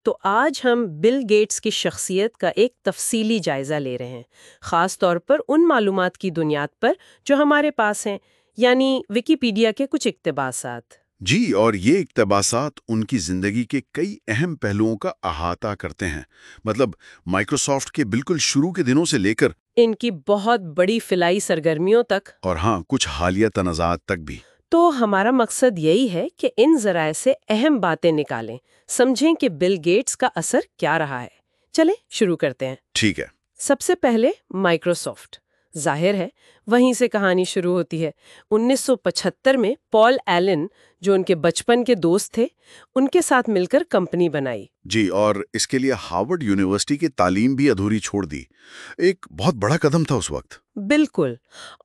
تو آج ہم بل گیٹس کی شخصیت کا ایک تفصیلی جائزہ لے رہے ہیں، خاص طور پر ان معلومات کی بنیاد پر جو ہمارے پاس ہیں، یعنی ویکیپیڈیا کے کچھ اقتباسات۔ جی، اور یہ اقتباسات ان کی زندگی کے کئی اہم پہلوؤں کا احاطہ کرتے ہیں۔ مطلب مائکروسافٹ کے بالکل شروع کے دنوں سے لے کر ان کی بہت بڑی فلائی سرگرمیوں تک، اور ہاں، کچھ حالیہ تنازعات تک بھی۔ تو ہمارا مقصد یہی ہے کہ ان ذرائع سے اہم باتیں نکالیں، سمجھیں کہ بل گیٹس کا اثر کیا رہا ہے۔ چلیں شروع کرتے ہیں۔ ٹھیک ہے۔ سب سے پہلے مائکروسافٹ، ظاہر ہے وہیں سے کہانی شروع ہوتی ہے۔ 1975 میں پال ایلن، جو ان کے بچپن کے دوست تھے، ان کے ساتھ مل کر کمپنی بنائی۔ جی، اور اس کے لیے ہارورڈ یونیورسٹی کی تعلیم بھی ادھوری چھوڑ دی۔ ایک بہت بڑا قدم تھا اس وقت۔ بالکل،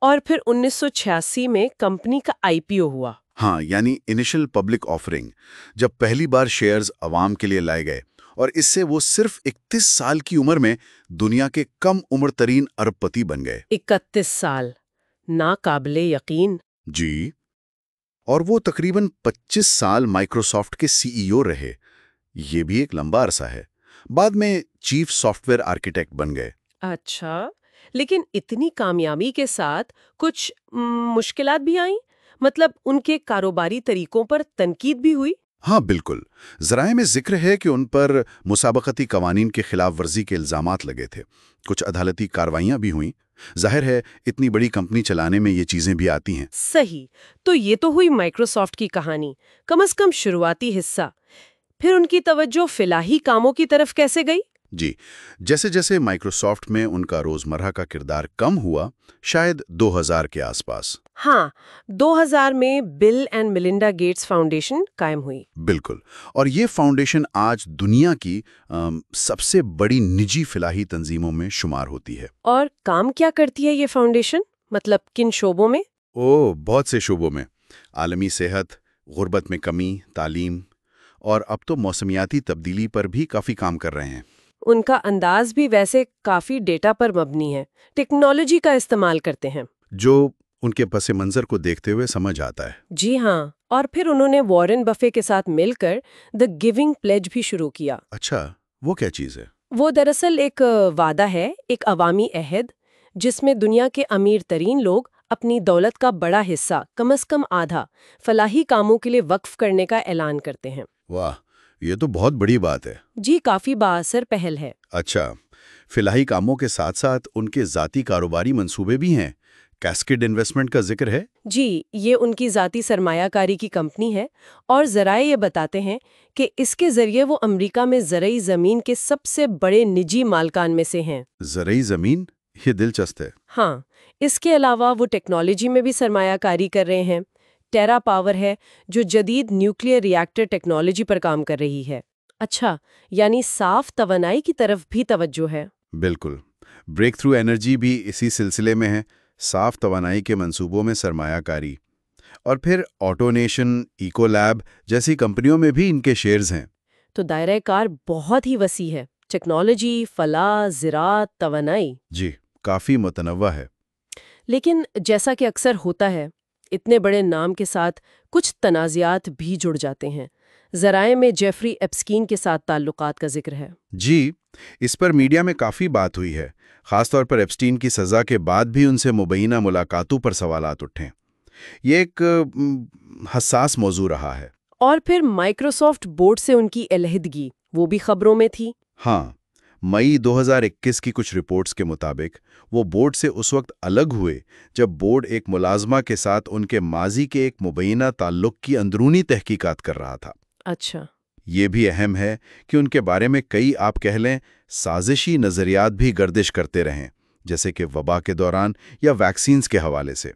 اور پھر 1986 میں کمپنی کا IPO ہوا۔ ہاں، یعنی انیشل پبلک آفرنگ، جب پہلی بار شیئرز عوام کے لیے لائے گئے، اور اس سے وہ صرف 31 سال کی عمر میں دنیا کے کم عمر ترین ارب پتی بن گئے۔ 31 سال، ناقابل یقین۔ جی، اور وہ تقریباً 25 سال مائکروسافٹ کے CEO رہے۔ یہ بھی ایک لمبا عرصہ ہے۔ بعد میں چیف سافٹ ویئر آرکیٹیکٹ بن گئے۔ اچھا، لیکن اتنی کامیابی کے ساتھ کچھ مشکلات بھی آئیں؟ مطلب ان کے کاروباری طریقوں پر تنقید بھی ہوئی؟ ہاں بالکل، ذرائع میں ذکر ہے کہ ان پر مسابقتی قوانین کے خلاف ورزی کے الزامات لگے تھے۔ کچھ عدالتی کارروائیاں بھی ہوئیں۔ ظاہر ہے اتنی بڑی کمپنی چلانے میں یہ چیزیں بھی آتی ہیں۔ صحیح، تو یہ تو ہوئی مائکروسافٹ کی کہانی، کم از کم شروعاتی حصہ۔ پھر ان کی توجہ فلاحی کاموں کی طرف کیسے گئی؟ جی، جیسے جیسے مائکروسافٹ میں ان کا روزمرہ کا کردار کم ہوا، شاید 2000 کے آس پاس۔ ہاں، 2000 میں بل اینڈ میلنڈا گیٹس فاؤنڈیشن قائم ہوئی۔ بالکل، اور یہ فاؤنڈیشن آج دنیا کی سب سے بڑی نجی فلاحی تنظیموں میں شمار ہوتی ہے۔ اور کام کیا کرتی ہے یہ فاؤنڈیشن؟ مطلب کن شعبوں میں؟ بہت سے شعبوں میں۔ عالمی صحت، غربت میں کمی، تعلیم، اور اب تو موسمیاتی تبدیلی پر بھی کافی کام کر رہے ہیں۔ ان کا انداز بھی ویسے کافی ڈیٹا پر مبنی ہے، ٹیکنالوجی کا استعمال کرتے ہیں، جو ان کے پس منظر کو دیکھتے ہوئے سمجھ آتا ہے۔ جی ہاں، اور پھر انہوں نے وارن بفے کے ساتھ مل کر دی گیونگ پلیج بھی شروع کیا۔ اچھا، وہ کیا چیز ہے؟ وہ دراصل ایک وعدہ ہے، ایک عوامی عہد، جس میں دنیا کے امیر ترین لوگ اپنی دولت کا بڑا حصہ، کم از کم آدھا، فلاحی کاموں کے لیے وقف کرنے کا اعلان کرتے ہیں۔ واہ، یہ تو بہت بڑی بات ہے۔ جی، کافی بااثر پہل ہے۔ اچھا، فلاحی کاموں کے ساتھ ساتھ ان کے ذاتی کاروباری منصوبے بھی ہیں۔ کیسکیڈ انویسٹمنٹ کا ذکر ہے؟ جی، یہ ان کی ذاتی سرمایہ کاری کی کمپنی ہے، اور ذرائع یہ بتاتے ہیں کہ اس کے ذریعے وہ امریکہ میں زرعی زمین کے سب سے بڑے نجی مالکان میں سے ہیں۔ زرعی زمین؟ یہ دلچسپ ہے۔ ہاں، اس کے علاوہ وہ ٹیکنالوجی میں بھی سرمایہ کاری کر رہے ہیں۔ ٹیرا پاور ہے، جو جدید نیوکلیئر ری ایکٹر ٹیکنالوجی پر کام کر رہی ہے۔ اچھا، یعنی صاف توانائی کی طرف بھی توجہ ہے۔ بالکل، بریک تھرو انرجی بھی اسی سلسلے میں ہے، صاف توانائی کے منصوبوں میں سرمایہ کاری۔ اور پھر آٹونیشن، ایکو لیب جیسی کمپنیوں میں بھی ان کے شیئرز ہیں۔ تو دائرہ کار بہت ہی وسیع ہے، ٹیکنالوجی، فلاح، زراعت، توانائی۔ جی، کافی متنوع ہے۔ لیکن جیسا کہ اکثر ہوتا ہے، اتنے بڑے نام کے ساتھ کچھ تنازعات بھی جڑ جاتے ہیں۔ ذرائع میں جیفری ایپسکین کے ساتھ تعلقات کا ذکر ہے۔ جی، اس پر میڈیا میں کافی بات ہوئی ہے، خاص طور پر ایپسٹین کی سزا کے بعد بھی ان سے مبینہ ملاقاتوں پر سوالات اٹھے۔ یہ ایک حساس موضوع رہا ہے۔ اور پھر مائکروسافٹ بورڈ سے ان کی علیحدگی، وہ بھی خبروں میں تھی۔ ہاں، مئی 2021 کی کچھ رپورٹس کے مطابق وہ بورڈ سے اس وقت الگ ہوئے جب بورڈ ایک ملازمہ کے ساتھ ان کے ماضی کے ایک مبینہ تعلق کی اندرونی تحقیقات کر رہا تھا۔ اچھا، یہ بھی اہم ہے کہ ان کے بارے میں کئی، آپ کہہ لیں، سازشی نظریات بھی گردش کرتے رہیں، جیسے کہ وبا کے دوران یا ویکسینز کے حوالے سے،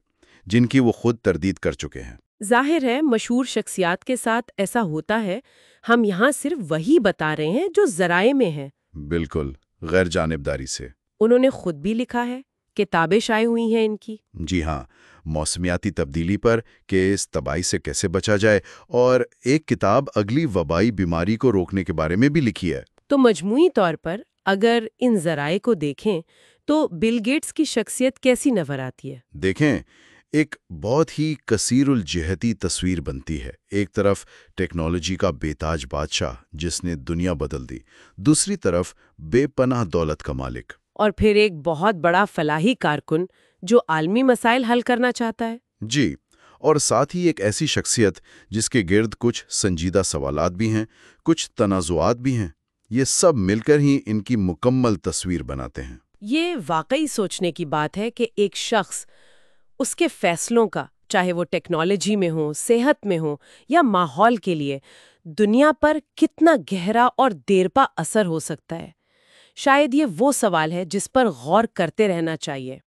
جن کی وہ خود تردید کر چکے ہیں۔ ظاہر ہے مشہور شخصیات کے ساتھ ایسا ہوتا ہے۔ ہم یہاں صرف وہی بتا رہے ہیں جو ذرائع میں ہے۔ بالکل، غیر جانبداری سے۔ انہوں نے خود بھی لکھا ہے، کتابیں شائع ہوئی ہیں ان کی۔ جی ہاں، موسمیاتی تبدیلی پر کہ اس تباہی سے کیسے بچا جائے، اور ایک کتاب اگلی وبائی بیماری کو روکنے کے بارے میں بھی لکھی ہے۔ تو مجموعی طور پر اگر ان ذرائع کو دیکھیں تو بل گیٹس کی شخصیت کیسی نظر آتی ہے؟ دیکھیں، ایک بہت ہی کثیر الجہتی تصویر بنتی ہے۔ ایک طرف ٹیکنالوجی کا بے تاج بادشاہ جس نے دنیا بدل دی، دوسری طرف بے پناہ دولت کا مالک۔ اور پھر ایک بہت بڑا فلاحی کارکن جو عالمی مسائل حل کرنا چاہتا ہے۔ جی، اور ساتھ ہی ایک ایسی شخصیت جس کے گرد کچھ سنجیدہ سوالات بھی ہیں، کچھ تنازعات بھی ہیں۔ یہ سب مل کر ہی ان کی مکمل تصویر بناتے ہیں۔ یہ واقعی سوچنے کی بات ہے کہ ایک شخص، اس کے فیصلوں کا، چاہے وہ ٹیکنالوجی میں ہو، صحت میں ہو یا ماحول کے لیے، دنیا پر کتنا گہرا اور دیرپا اثر ہو سکتا ہے۔ شاید یہ وہ سوال ہے جس پر غور کرتے رہنا چاہیے۔